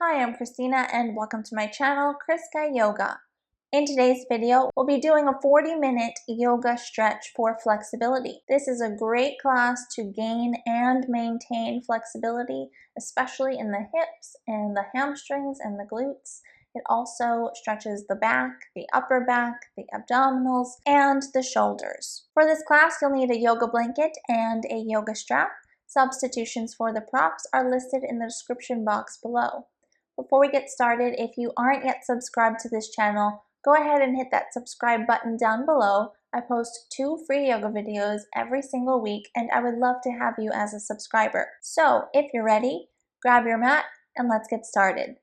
Hi, I'm Christina and welcome to my channel, Chriskayoga. In today's video, we'll be doing a 40-minute yoga stretch for flexibility. This is a great class to gain and maintain flexibility, especially in the hips and the hamstrings and the glutes. It also stretches the back, the upper back, the abdominals, and the shoulders. For this class, you'll need a yoga blanket and a yoga strap. Substitutions for the props are listed in the description box below. Before we get started, if you aren't yet subscribed to this channel, go ahead and hit that subscribe button down below. I post 2 free yoga videos every single week, and I would love to have you as a subscriber. So if you're ready, grab your mat and let's get started.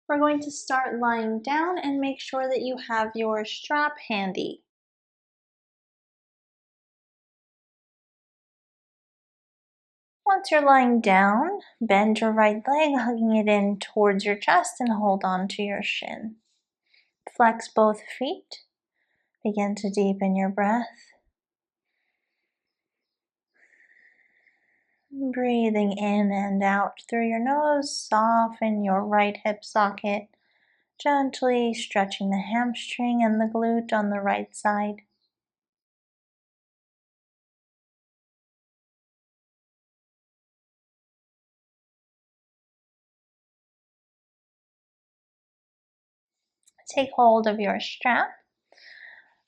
We're going to start lying down and make sure that you have your strap handy. Once you're lying down, bend your right leg, hugging it in towards your chest and hold on to your shin. Flex both feet. Begin to deepen your breath. Breathing in and out through your nose, soften your right hip socket, gently stretching the hamstring and the glute on the right side. Take hold of your strap,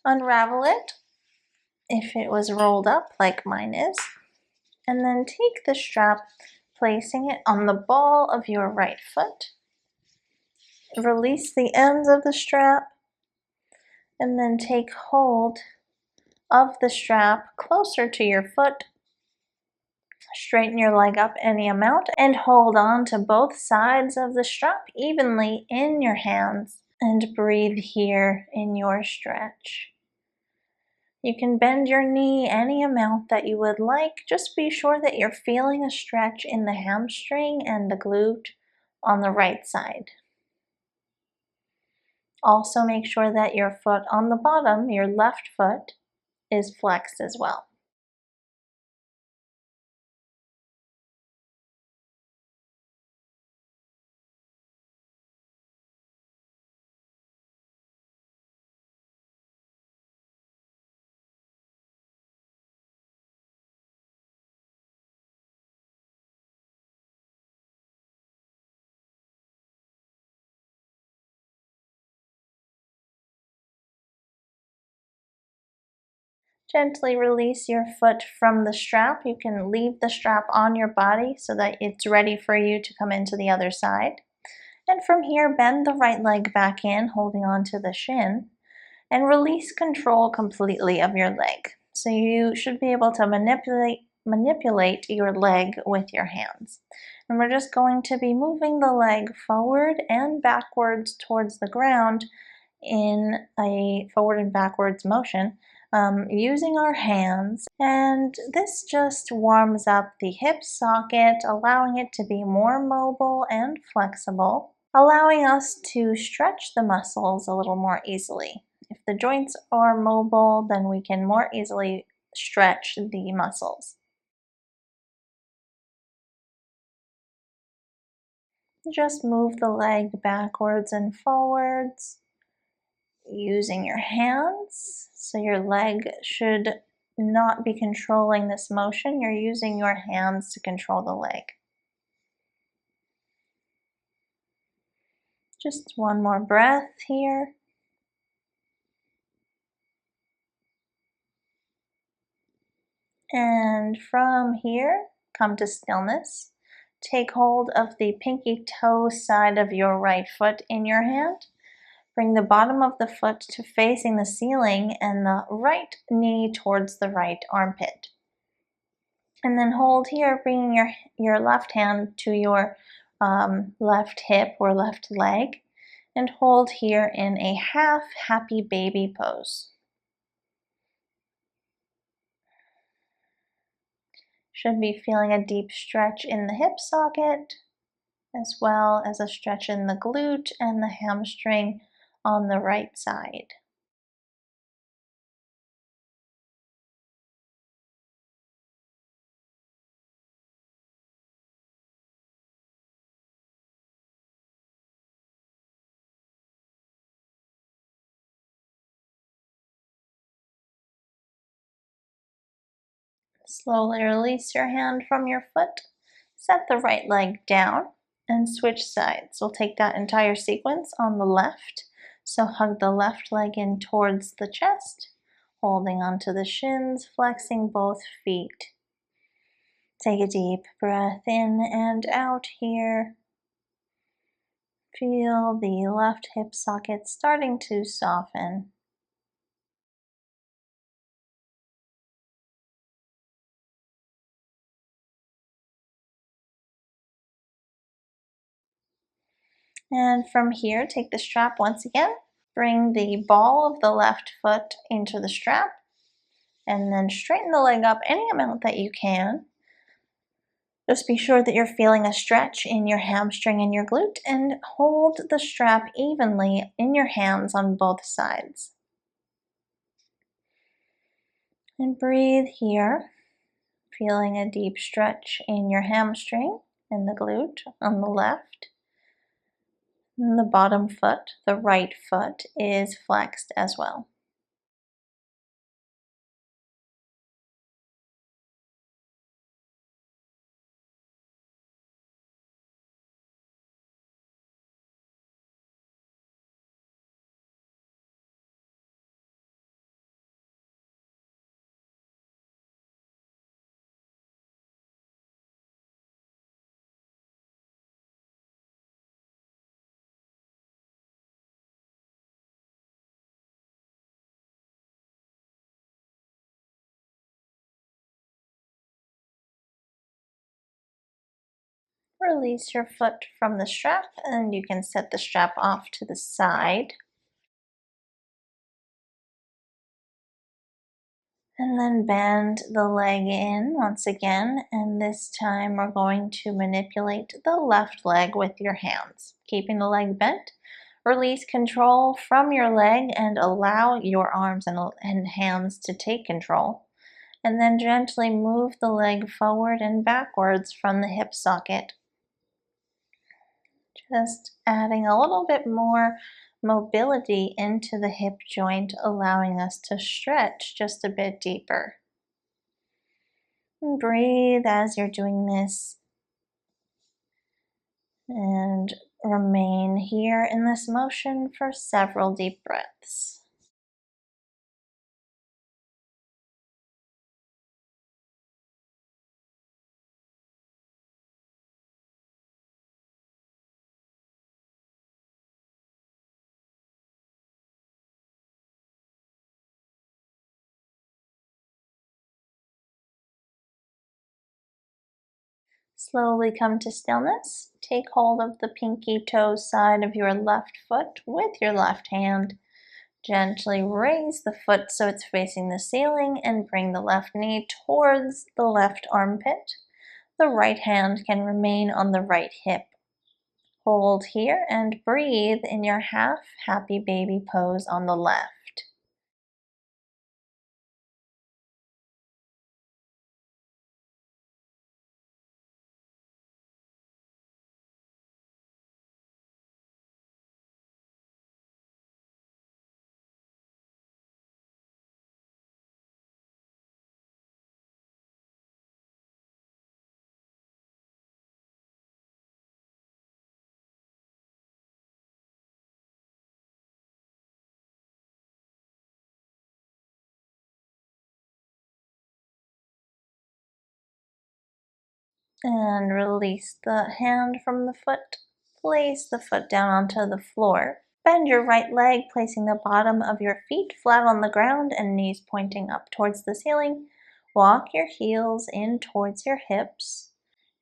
unravel it if it was rolled up like mine is, and then take the strap, placing it on the ball of your right foot. Release the ends of the strap, and then take hold of the strap closer to your foot. Straighten your leg up any amount and hold on to both sides of the strap evenly in your hands and breathe here in your stretch. You can bend your knee any amount that you would like. Just be sure that you're feeling a stretch in the hamstring and the glute on the right side. Also make sure that your foot on the bottom, your left foot, is flexed as well. Gently release your foot from the strap. You can leave the strap on your body so that it's ready for you to come into the other side. And from here, bend the right leg back in, holding on to the shin, and release control completely of your leg. So you should be able to manipulate your leg with your hands. And we're just going to be moving the leg forward and backwards towards the ground in a forward and backwards motion using our hands. And this just warms up the hip socket, allowing it to be more mobile and flexible, allowing us to stretch the muscles a little more easily. If the joints are mobile, then we can more easily stretch the muscles. Just move the leg backwards and forwards using your hands. So your leg should not be controlling this motion. You're using your hands to control the leg. Just one more breath here. And from here, come to stillness. Take hold of the pinky toe side of your right foot in your hand. Bring the bottom of the foot to facing the ceiling and the right knee towards the right armpit. And then hold here, bringing your left hand to your left hip or left leg, and hold here in a half happy baby pose. Should be feeling a deep stretch in the hip socket, as well as a stretch in the glute and the hamstring on the right side. Slowly release your hand from your foot. Set the right leg down and switch sides. We'll take that entire sequence on the left. So hug the left leg in towards the chest, holding onto the shins, flexing both feet. Take a deep breath in and out here. Feel the left hip socket starting to soften. And from here, take the strap once again. Bring the ball of the left foot into the strap, and then straighten the leg up any amount that you can. Just be sure that you're feeling a stretch in your hamstring and your glute, and hold the strap evenly in your hands on both sides. And breathe here, feeling a deep stretch in your hamstring and the glute on the left. And the bottom foot, the right foot, is flexed as well. Release your foot from the strap, and you can set the strap off to the side. And then bend the leg in once again, and this time we're going to manipulate the left leg with your hands. Keeping the leg bent, release control from your leg and allow your arms and hands to take control. And then gently move the leg forward and backwards from the hip socket. Just adding a little bit more mobility into the hip joint, allowing us to stretch just a bit deeper. And breathe as you're doing this, and remain here in this motion for several deep breaths. Slowly come to stillness. Take hold of the pinky toe side of your left foot with your left hand. Gently raise the foot so it's facing the ceiling and bring the left knee towards the left armpit. The right hand can remain on the right hip. Hold here and breathe in your half happy baby pose on the left. And release the hand from the foot. Place the foot down onto the floor. Bend your right leg, placing the bottom of your feet flat on the ground and knees pointing up towards the ceiling. Walk your heels in towards your hips.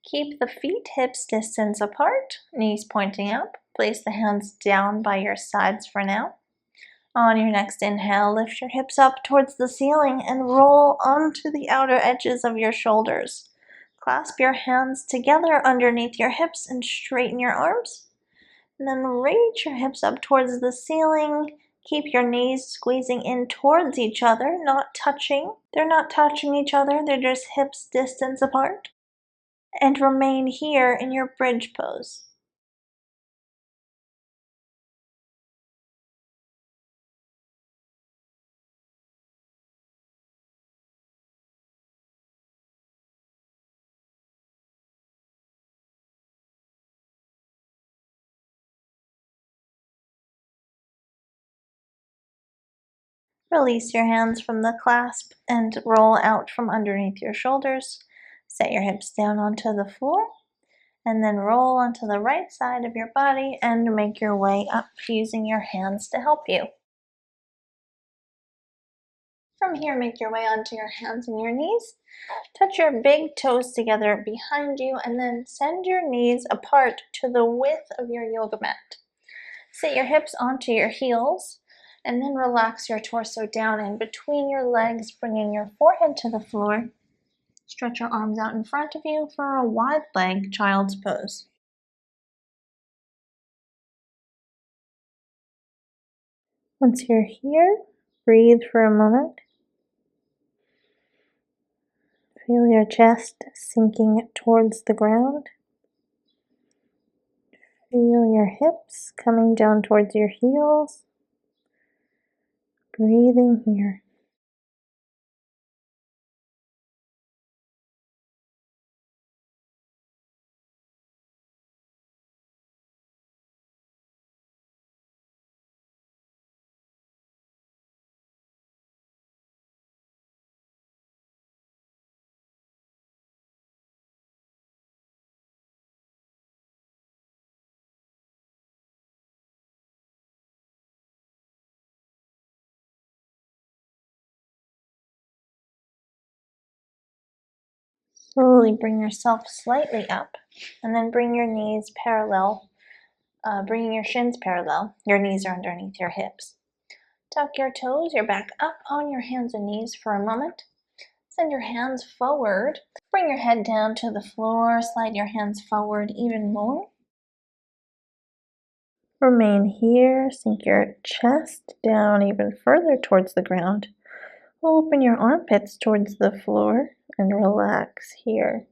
Keep the feet hips distance apart, knees pointing up. Place the hands down by your sides for now. On your next inhale, lift your hips up towards the ceiling and roll onto the outer edges of your shoulders. Clasp your hands together underneath your hips and straighten your arms. And then reach your hips up towards the ceiling. Keep your knees squeezing in towards each other, not touching. They're not touching each other, they're just hips distance apart. And remain here in your bridge pose. Release your hands from the clasp and roll out from underneath your shoulders. Set your hips down onto the floor and then roll onto the right side of your body and make your way up using your hands to help you. From here, make your way onto your hands and your knees. Touch your big toes together behind you and then send your knees apart to the width of your yoga mat. Sit your hips onto your heels and then relax your torso down in between your legs, bringing your forehead to the floor. Stretch your arms out in front of you for a wide leg child's pose. Once you're here, breathe for a moment. Feel your chest sinking towards the ground. Feel your hips coming down towards your heels. Breathing here. Slowly bring yourself slightly up and then bring your knees parallel, bringing your shins parallel. Your knees are underneath your hips. Tuck your toes, your back up on your hands and knees for a moment. Send your hands forward. Bring your head down to the floor. Slide your hands forward even more. Remain here. Sink your chest down even further towards the ground. Open your armpits towards the floor and relax here.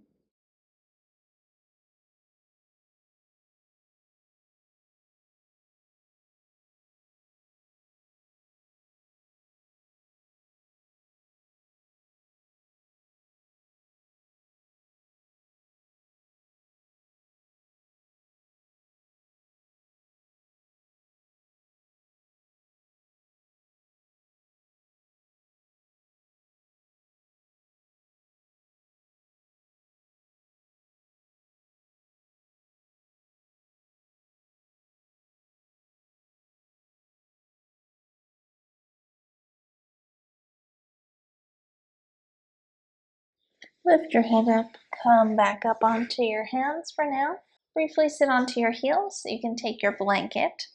Lift your head up, come back up onto your hands for now. Briefly sit onto your heels. You can take your blanket.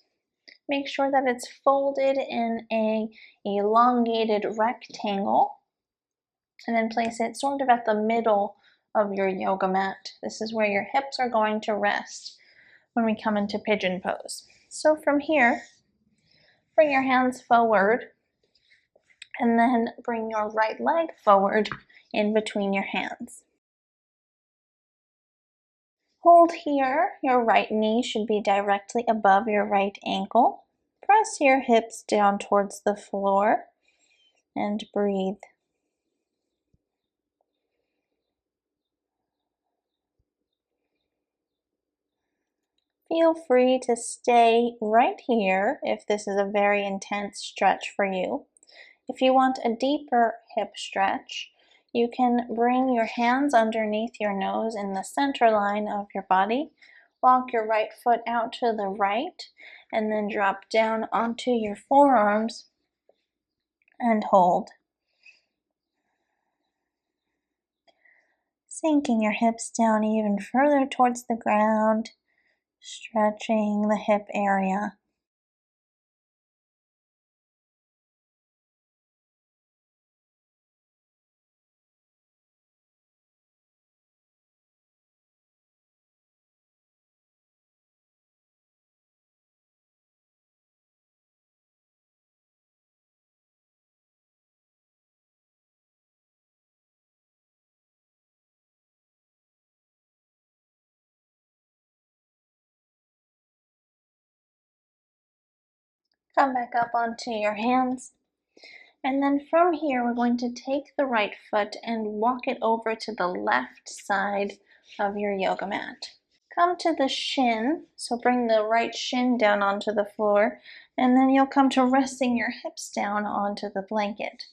Make sure that it's folded in a elongated rectangle and then place it sort of at the middle of your yoga mat. This is where your hips are going to rest when we come into pigeon pose. So from here, bring your hands forward and then bring your right leg forward in between your hands. Hold here. Your right knee should be directly above your right ankle. Press your hips down towards the floor and breathe. Feel free to stay right here if this is a very intense stretch for you. If you want a deeper hip stretch, you can bring your hands underneath your nose in the center line of your body. Walk your right foot out to the right and then drop down onto your forearms and hold. Sinking your hips down even further towards the ground, stretching the hip area. Come back up onto your hands. And then from here, we're going to take the right foot and walk it over to the left side of your yoga mat. Come to the shin, so bring the right shin down onto the floor, and then you'll come to resting your hips down onto the blanket.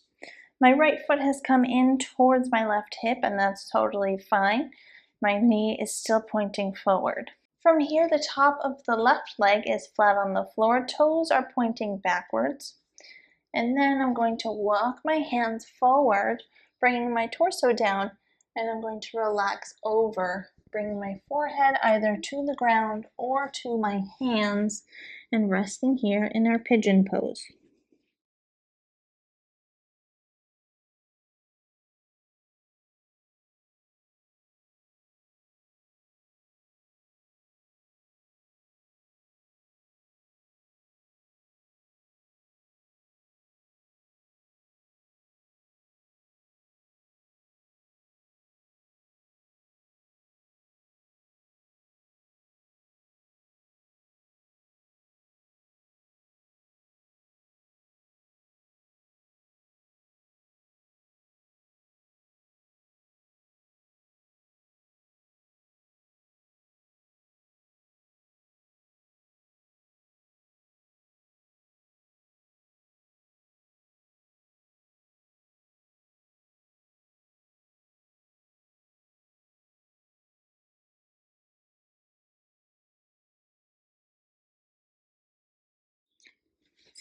My right foot has come in towards my left hip, and that's totally fine. My knee is still pointing forward. From here, the top of the left leg is flat on the floor, toes are pointing backwards. And then I'm going to walk my hands forward, bringing my torso down, and I'm going to relax over, bringing my forehead either to the ground or to my hands, and resting here in our pigeon pose.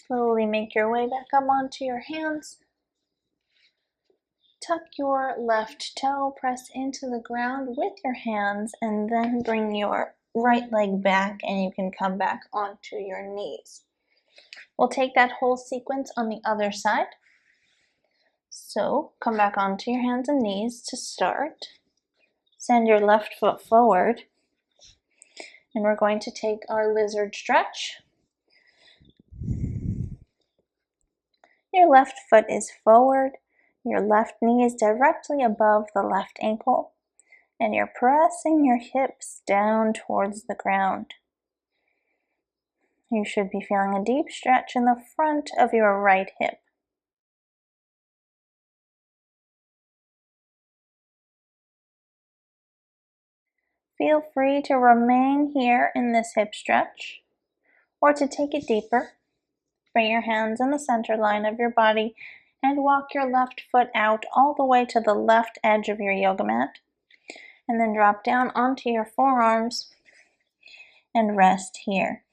Slowly make your way back up onto your hands. Tuck your left toe, press into the ground with your hands, and then bring your right leg back, and you can come back onto your knees. We'll take that whole sequence on the other side. So come back onto your hands and knees to start. Send your left foot forward, and we're going to take our lizard stretch. Your left foot is forward, your left knee is directly above the left ankle, and you're pressing your hips down towards the ground. You should be feeling a deep stretch in the front of your right hip. Feel free to remain here in this hip stretch, or to take it deeper. Bring your hands in the center line of your body and walk your left foot out all the way to the left edge of your yoga mat. And then drop down onto your forearms and rest here.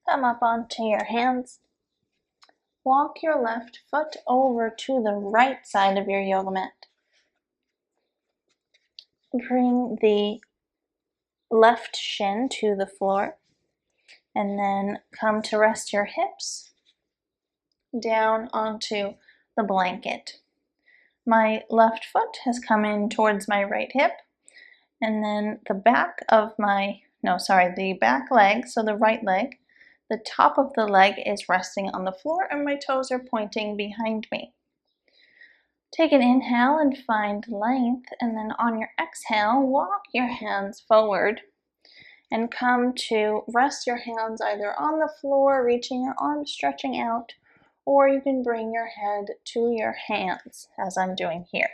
Come up onto your hands. Walk your left foot over to the right side of your yoga mat. Bring the left shin to the floor, and then come to rest your hips down onto the blanket. My left foot has come in towards my right hip, and then the back leg, so the right leg, the top of the leg is resting on the floor and my toes are pointing behind me. Take an inhale and find length, and then on your exhale, walk your hands forward and come to rest your hands either on the floor, reaching your arms, stretching out, or you can bring your head to your hands, as I'm doing here.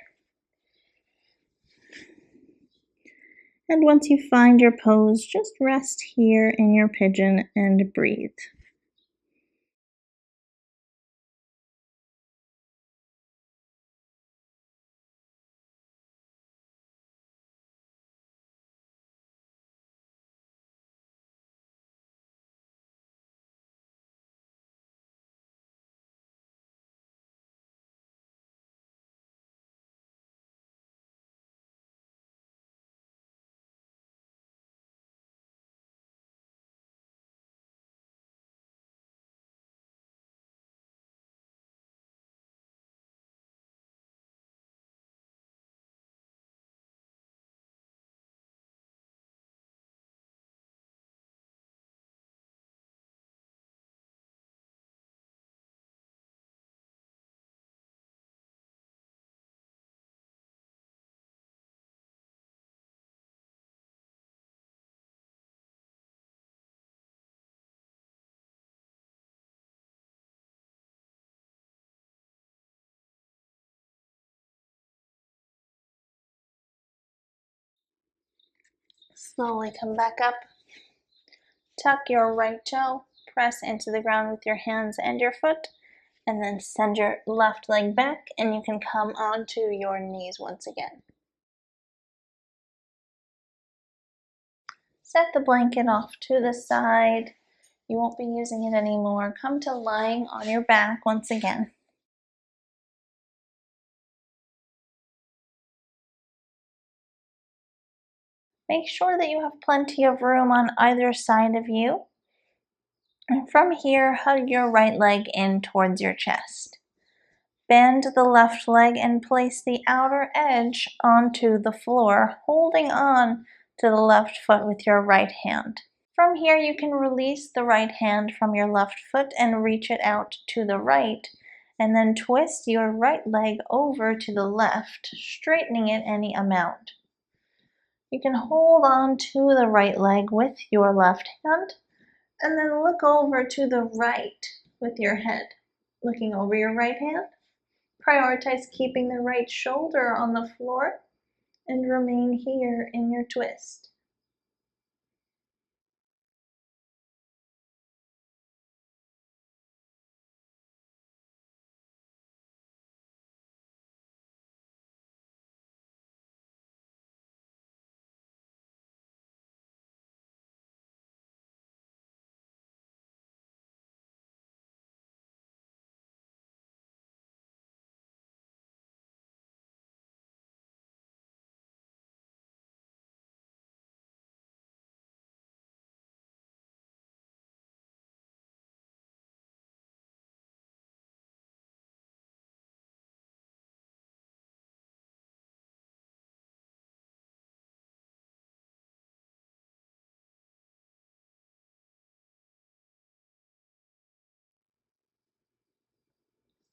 And once you find your pose, just rest here in your pigeon and breathe. Slowly come back up. Tuck your right toe, press into the ground with your hands and your foot, and then send your left leg back, and you can come onto your knees once again. Set the blanket off to the side. You won't be using it anymore. Come to lying on your back once again. Make sure that you have plenty of room on either side of you. And from here, hug your right leg in towards your chest. Bend the left leg and place the outer edge onto the floor, holding on to the left foot with your right hand. From here, you can release the right hand from your left foot and reach it out to the right, and then twist your right leg over to the left, straightening it any amount. You can hold on to the right leg with your left hand, and then look over to the right with your head. Looking over your right hand, prioritize keeping the right shoulder on the floor and remain here in your twist.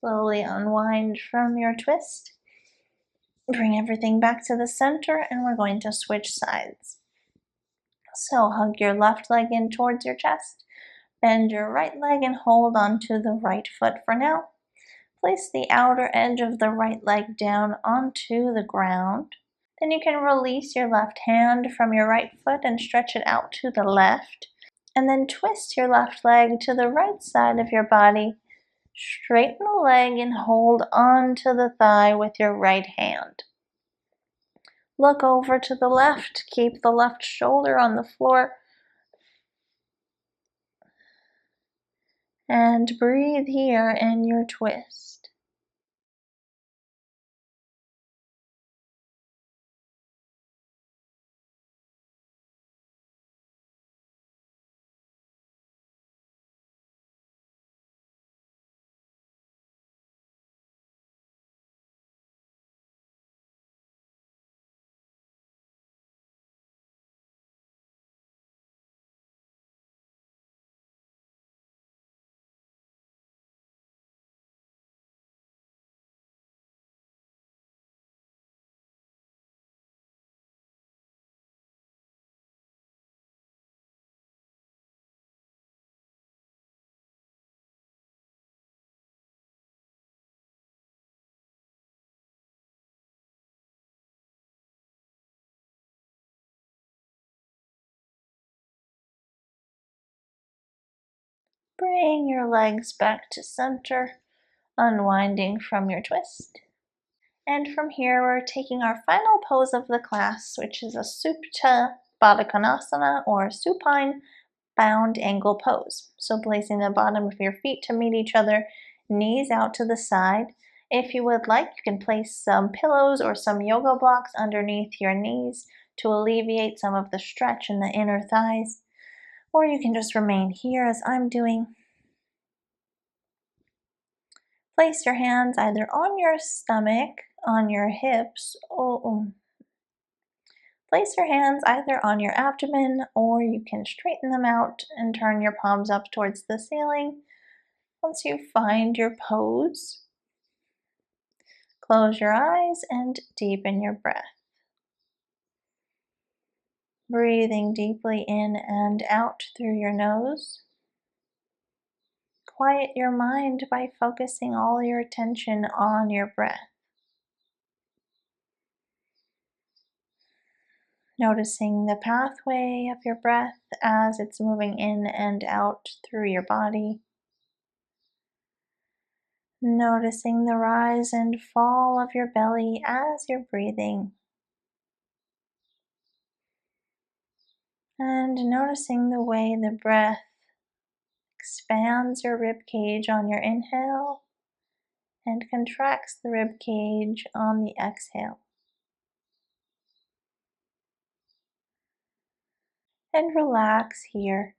Slowly unwind from your twist. Bring everything back to the center, and we're going to switch sides. So hug your left leg in towards your chest. Bend your right leg and hold onto the right foot for now. Place the outer edge of the right leg down onto the ground. Then you can release your left hand from your right foot and stretch it out to the left. And then twist your left leg to the right side of your body. Straighten the leg and hold on to the thigh with your right hand. Look over to the left. Keep the left shoulder on the floor. And breathe here in your twist. Bring your legs back to center, unwinding from your twist. And from here, we're taking our final pose of the class, which is a Supta Baddha Konasana or supine bound angle pose. So placing the bottom of your feet to meet each other, knees out to the side. If you would like, you can place some pillows or some yoga blocks underneath your knees to alleviate some of the stretch in the inner thighs. Or you can just remain here as I'm doing. Place your hands either on your stomach, on your hips, or place your hands either on your abdomen, or you can straighten them out and turn your palms up towards the ceiling. Once you find your pose, close your eyes and deepen your breath. Breathing deeply in and out through your nose. Quiet your mind by focusing all your attention on your breath. Noticing the pathway of your breath as it's moving in and out through your body. Noticing the rise and fall of your belly as you're breathing. And noticing the way the breath expands your rib cage on your inhale and contracts the rib cage on the exhale. And relax here.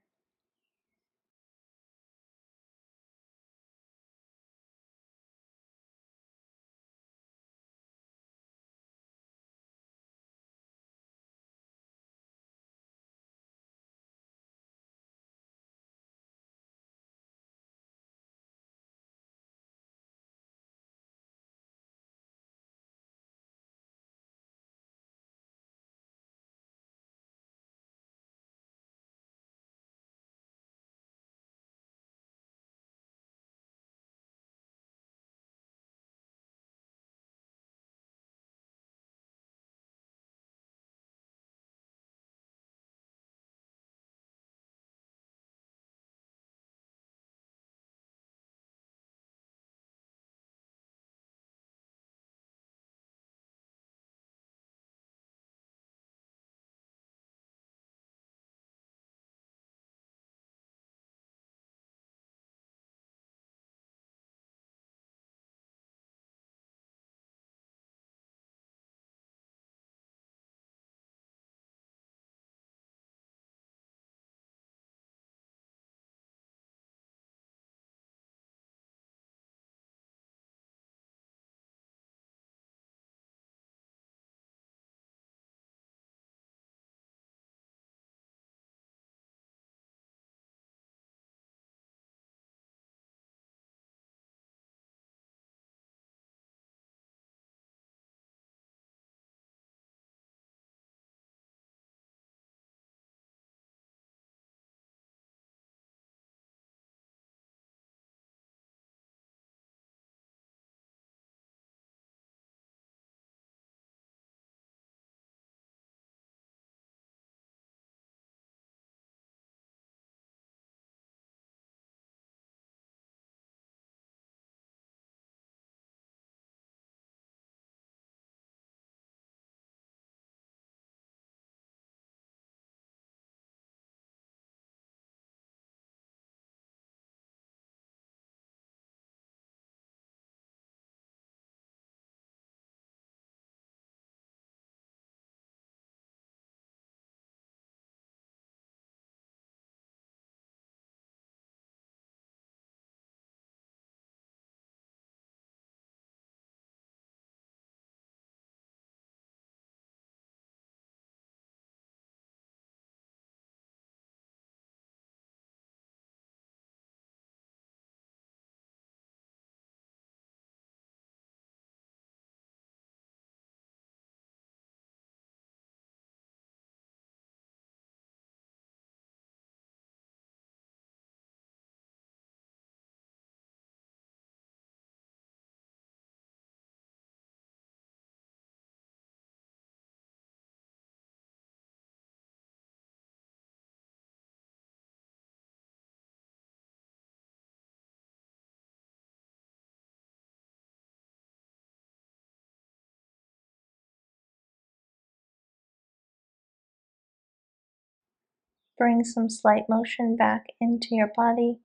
Bring some slight motion back into your body,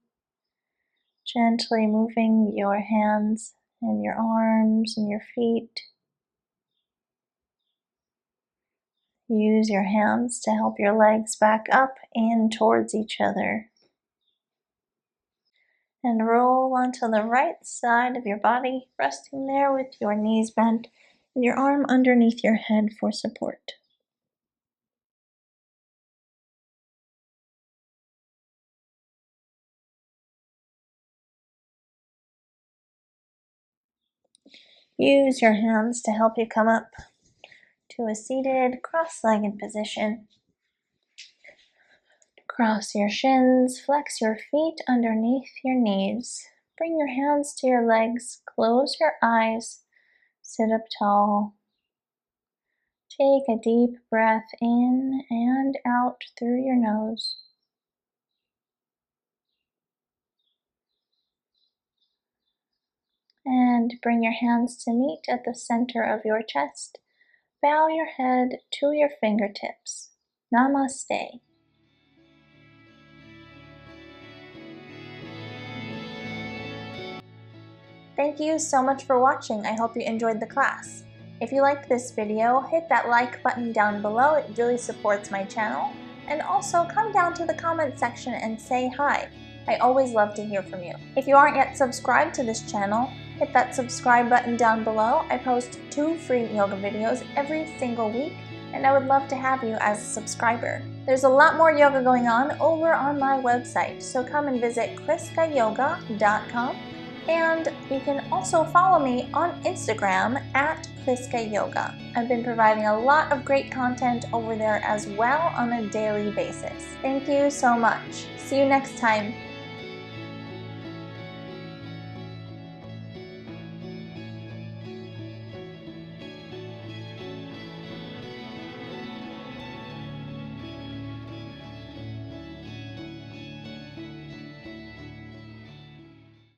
gently moving your hands and your arms and your feet. Use your hands to help your legs back up and towards each other. And roll onto the right side of your body, resting there with your knees bent and your arm underneath your head for support. Use your hands to help you come up to a seated, cross-legged position. Cross your shins, flex your feet underneath your knees. Bring your hands to your legs, close your eyes, sit up tall. Take a deep breath in and out through your nose. And bring your hands to meet at the center of your chest. Bow your head to your fingertips. Namaste. Thank you so much for watching. I hope you enjoyed the class. If you liked this video, hit that like button down below. It really supports my channel. And also come down to the comment section and say hi. I always love to hear from you. If you aren't yet subscribed to this channel, hit that subscribe button down below. I post 2 free yoga videos every single week, and I would love to have you as a subscriber. There's a lot more yoga going on over on my website, so come and visit chriskayoga.com. And you can also follow me on Instagram at chriskayoga. I've been providing a lot of great content over there as well on a daily basis. Thank you so much. See you next time.